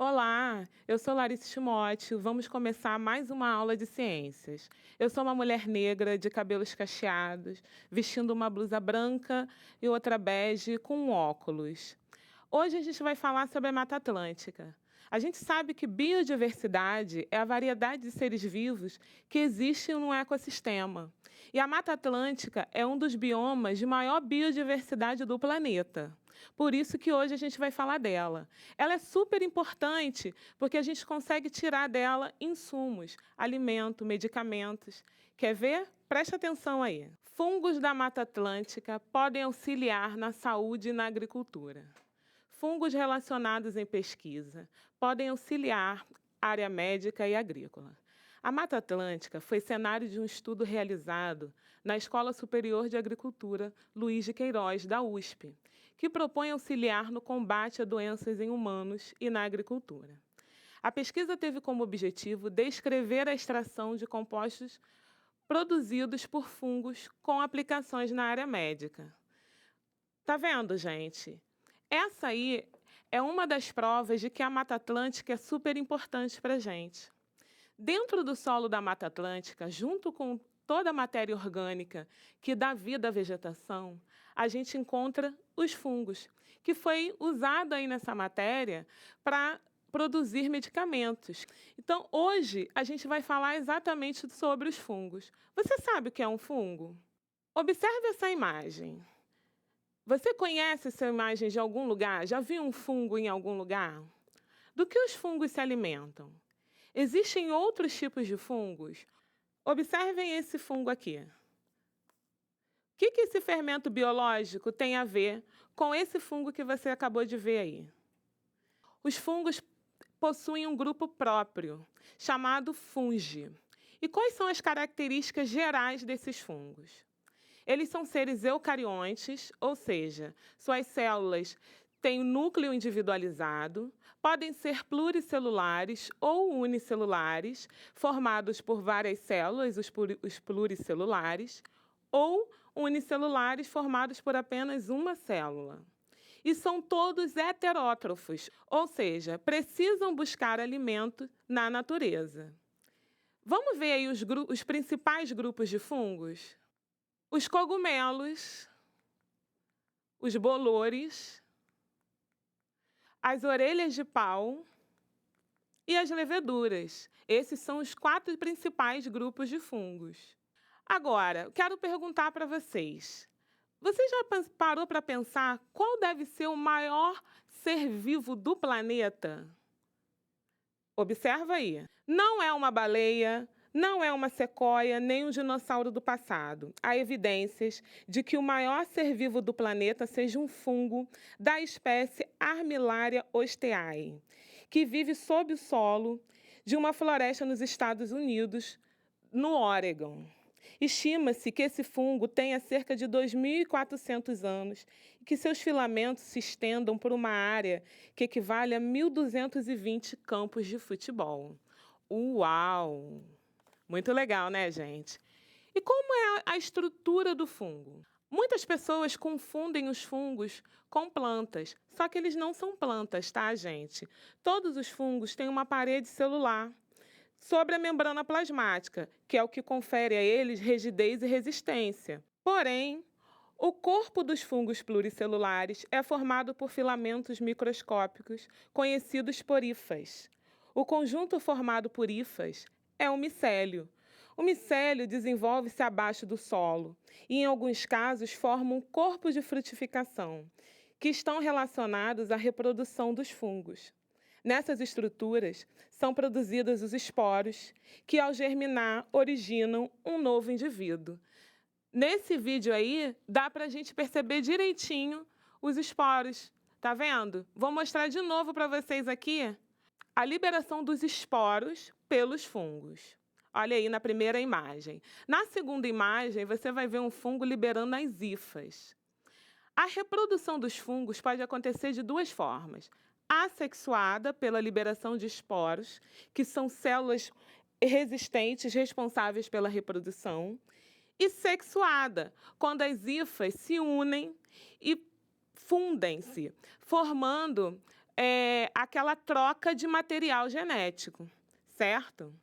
Olá, eu sou Larissa Timóteo. Vamos começar mais uma aula de ciências. Eu sou uma mulher negra de cabelos cacheados, vestindo uma blusa branca e outra bege com óculos. Hoje a gente vai falar sobre a Mata Atlântica. A gente sabe que biodiversidade é a variedade de seres vivos que existe no ecossistema. E a Mata Atlântica é um dos biomas de maior biodiversidade do planeta. Por isso que hoje a gente vai falar dela. Ela é super importante porque a gente consegue tirar dela insumos, alimento, medicamentos. Quer ver? Preste atenção aí. Fungos da Mata Atlântica podem auxiliar na saúde e na agricultura. Fungos relacionados em pesquisa podem auxiliar a área médica e agrícola. A Mata Atlântica foi cenário de um estudo realizado na Escola Superior de Agricultura Luiz de Queiroz, da USP, que propõe auxiliar no combate a doenças em humanos e na agricultura. A pesquisa teve como objetivo descrever a extração de compostos produzidos por fungos com aplicações na área médica. Tá vendo, gente? Essa aí é uma das provas de que a Mata Atlântica é super importante para a gente. Dentro do solo da Mata Atlântica, junto com toda a matéria orgânica que dá vida à vegetação, a gente encontra os fungos, que foi usado aí nessa matéria para produzir medicamentos. Então, hoje, a gente vai falar exatamente sobre os fungos. Você sabe o que é um fungo? Observe essa imagem. Você conhece essa imagem de algum lugar? Já viu um fungo em algum lugar? Do que os fungos se alimentam? Existem outros tipos de fungos? Observem esse fungo aqui. O que esse fermento biológico tem a ver com esse fungo que você acabou de ver aí? Os fungos possuem um grupo próprio, chamado fungi. E quais são as características gerais desses fungos? Eles são seres eucariontes, ou seja, suas células têm um núcleo individualizado, podem ser pluricelulares ou unicelulares, formados por várias células, os pluricelulares, ou unicelulares, formados por apenas uma célula. E são todos heterótrofos, ou seja, precisam buscar alimento na natureza. Vamos ver aí os principais grupos de fungos? Os cogumelos, os bolores, as orelhas de pau e as leveduras. Esses são os 4 principais grupos de fungos. Agora, quero perguntar para vocês. Você já parou para pensar qual deve ser o maior ser vivo do planeta? Observa aí. Não é uma baleia, não é uma sequoia, nem um dinossauro do passado. Há evidências de que o maior ser vivo do planeta seja um fungo da espécie Armillaria osteae, que vive sob o solo de uma floresta nos Estados Unidos, no Oregon. Estima-se que esse fungo tenha cerca de 2.400 anos e que seus filamentos se estendam por uma área que equivale a 1.220 campos de futebol. Uau! Muito legal, né, gente? E como é a estrutura do fungo? Muitas pessoas confundem os fungos com plantas, só que eles não são plantas, tá, gente? Todos os fungos têm uma parede celular sobre a membrana plasmática, que é o que confere a eles rigidez e resistência. Porém, o corpo dos fungos pluricelulares é formado por filamentos microscópicos, conhecidos por hifas. O conjunto formado por hifas é o micélio. O micélio desenvolve-se abaixo do solo e, em alguns casos, forma um corpo de frutificação, que estão relacionados à reprodução dos fungos. Nessas estruturas, são produzidos os esporos, que, ao germinar, originam um novo indivíduo. Nesse vídeo aí, dá para a gente perceber direitinho os esporos. Tá vendo? Vou mostrar de novo para vocês aqui a liberação dos esporos pelos fungos. Olha aí na primeira imagem. Na segunda imagem, você vai ver um fungo liberando as hifas. A reprodução dos fungos pode acontecer de 2 formas. Assexuada, pela liberação de esporos, que são células resistentes responsáveis pela reprodução, e sexuada, quando as hifas se unem e fundem-se, formando aquela troca de material genético, certo?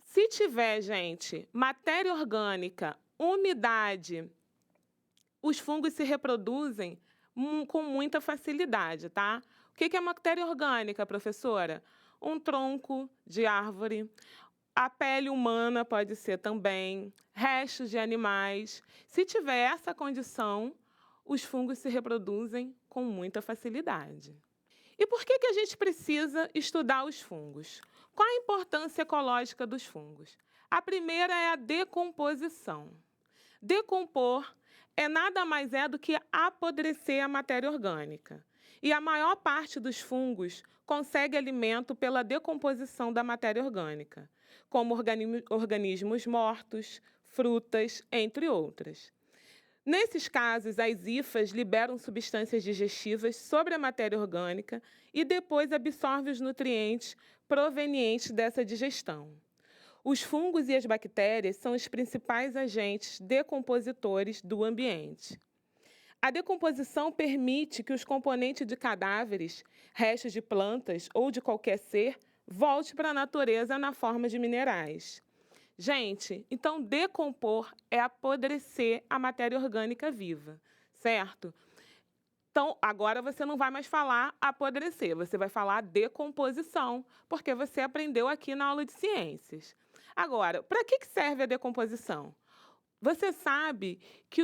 Se tiver, gente, matéria orgânica, umidade, os fungos se reproduzem com muita facilidade, tá? O que é matéria orgânica, professora? Um tronco de árvore, a pele humana pode ser também, restos de animais. Se tiver essa condição, os fungos se reproduzem com muita facilidade. E por que a gente precisa estudar os fungos? Qual a importância ecológica dos fungos? A primeira é a decomposição. Decompor nada mais do que apodrecer a matéria orgânica. E a maior parte dos fungos consegue alimento pela decomposição da matéria orgânica, como organismos mortos, frutas, entre outras. Nesses casos, as hifas liberam substâncias digestivas sobre a matéria orgânica e depois absorvem os nutrientes provenientes dessa digestão. Os fungos e as bactérias são os principais agentes decompositores do ambiente. A decomposição permite que os componentes de cadáveres, restos de plantas ou de qualquer ser, volte para a natureza na forma de minerais. Gente, então decompor é apodrecer a matéria orgânica viva, certo? Então, agora você não vai mais falar apodrecer, você vai falar decomposição, porque você aprendeu aqui na aula de ciências. Agora, para que serve a decomposição? Você sabe que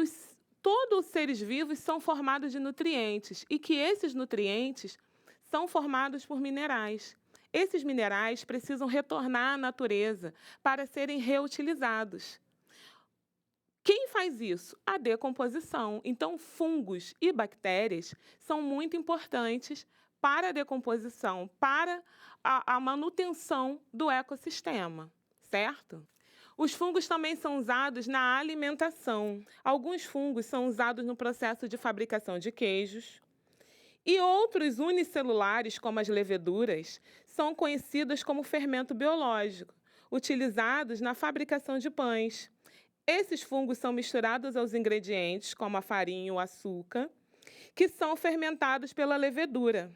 todos os seres vivos são formados de nutrientes e que esses nutrientes são formados por minerais. Esses minerais precisam retornar à natureza para serem reutilizados. Quem faz isso? A decomposição. Então, fungos e bactérias são muito importantes para a decomposição, para a manutenção do ecossistema, certo? Os fungos também são usados na alimentação. Alguns fungos são usados no processo de fabricação de queijos. E outros unicelulares, como as leveduras, são conhecidos como fermento biológico, utilizados na fabricação de pães. Esses fungos são misturados aos ingredientes, como a farinha e o açúcar, que são fermentados pela levedura.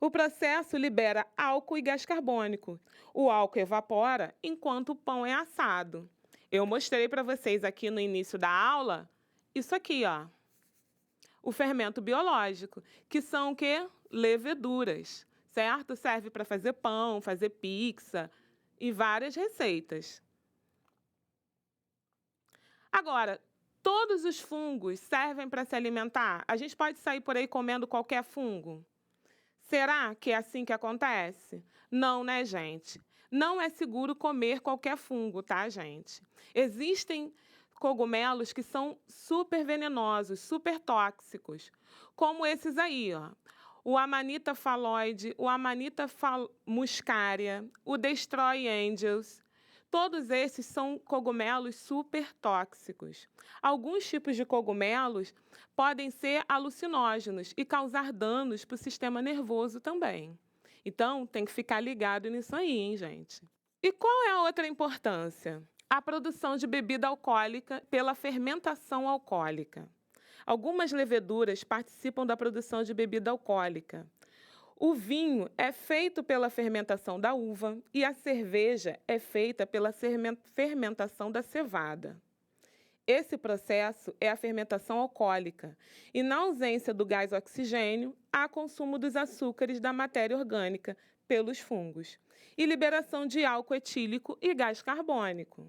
O processo libera álcool e gás carbônico. O álcool evapora enquanto o pão é assado. Eu mostrei para vocês aqui no início da aula isso aqui, ó. O fermento biológico, que são o quê? Leveduras, certo? Serve para fazer pão, fazer pizza e várias receitas. Agora, todos os fungos servem para se alimentar? A gente pode sair por aí comendo qualquer fungo? Será que é assim que acontece? Não, né, gente? Não é seguro comer qualquer fungo, tá, gente? Existem cogumelos que são super venenosos, super tóxicos, como esses aí, ó. O Amanita phalloide, o Amanita muscaria, o Destroy Angels. Todos esses são cogumelos super tóxicos. Alguns tipos de cogumelos podem ser alucinógenos e causar danos para o sistema nervoso também. Então, tem que ficar ligado nisso aí, hein, gente? E qual é a outra importância? A produção de bebida alcoólica pela fermentação alcoólica. Algumas leveduras participam da produção de bebida alcoólica. O vinho é feito pela fermentação da uva e a cerveja é feita pela fermentação da cevada. Esse processo é a fermentação alcoólica e, na ausência do gás oxigênio, há consumo dos açúcares da matéria orgânica pelos fungos e liberação de álcool etílico e gás carbônico.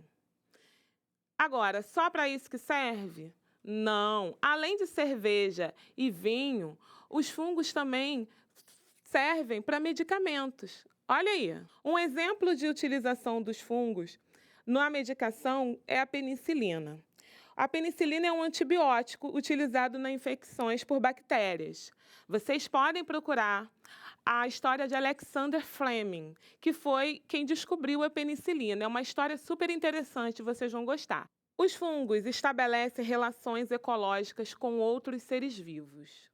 Agora, só para isso que serve? Não. Além de cerveja e vinho, os fungos também servem para medicamentos. Olha aí, um exemplo de utilização dos fungos na medicação é a penicilina. A penicilina é um antibiótico utilizado nas infecções por bactérias. Vocês podem procurar a história de Alexander Fleming, que foi quem descobriu a penicilina. É uma história super interessante, vocês vão gostar. Os fungos estabelecem relações ecológicas com outros seres vivos.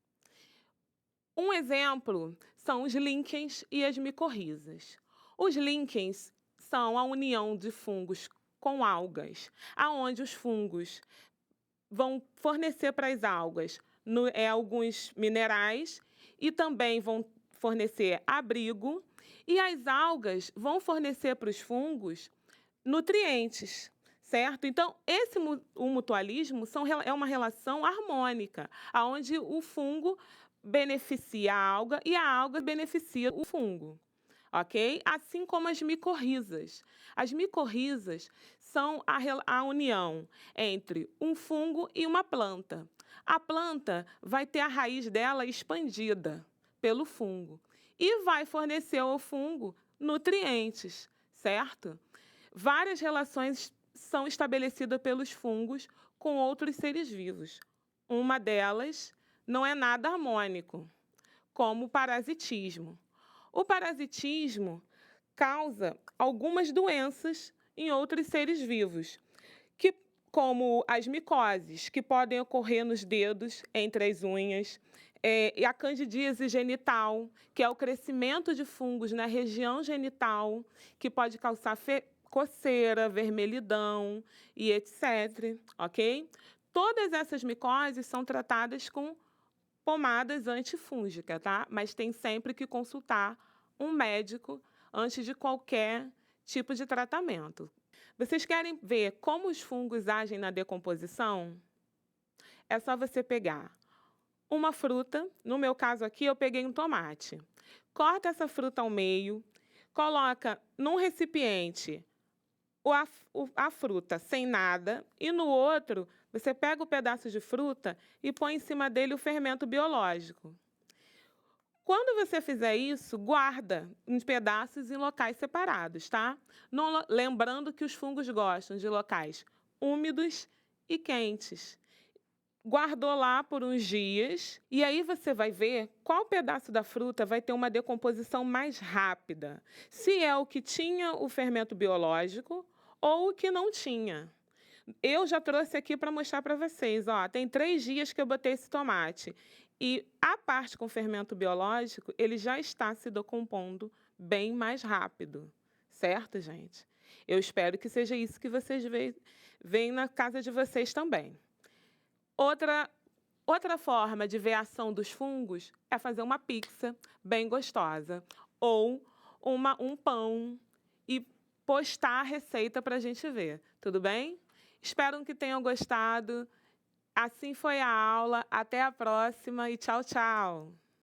Um exemplo são os líquens e as micorrizas. Os líquens são a união de fungos com algas, aonde os fungos vão fornecer para as algas alguns minerais e também vão fornecer abrigo, e as algas vão fornecer para os fungos nutrientes, certo? Então, o mutualismo é uma relação harmônica, onde o fungo beneficia a alga e a alga beneficia o fungo, ok? Assim como as micorrizas. As micorrizas são a união entre um fungo e uma planta. A planta vai ter a raiz dela expandida pelo fungo e vai fornecer ao fungo nutrientes, certo? Várias relações são estabelecidas pelos fungos com outros seres vivos. Uma delas não é nada harmônico, como o parasitismo. O parasitismo causa algumas doenças em outros seres vivos, como as micoses, que podem ocorrer nos dedos, entre as unhas, e a candidíase genital, que é o crescimento de fungos na região genital, que pode causar coceira, vermelhidão e etc, ok? Todas essas micoses são tratadas com pomadas antifúngicas, tá? Mas tem sempre que consultar um médico antes de qualquer tipo de tratamento. Vocês querem ver como os fungos agem na decomposição? É só você pegar uma fruta, no meu caso aqui eu peguei um tomate. Corta essa fruta ao meio, coloca num recipiente a fruta sem nada e no outro você pega o pedaço de fruta e põe em cima dele o fermento biológico. Quando você fizer isso, guarda em pedaços em locais separados, tá? Lembrando que os fungos gostam de locais úmidos e quentes. Guardou lá por uns dias e aí você vai ver qual pedaço da fruta vai ter uma decomposição mais rápida. Se é o que tinha o fermento biológico ou o que não tinha. Eu já trouxe aqui para mostrar para vocês, ó, tem 3 dias que eu botei esse tomate. E a parte com fermento biológico, ele já está se decompondo bem mais rápido, certo, gente? Eu espero que seja isso que vocês veem na casa de vocês também. Outra forma de ver a ação dos fungos é fazer uma pizza bem gostosa ou um pão e postar a receita para a gente ver, tudo bem? Espero que tenham gostado. Assim foi a aula. Até a próxima e tchau, tchau!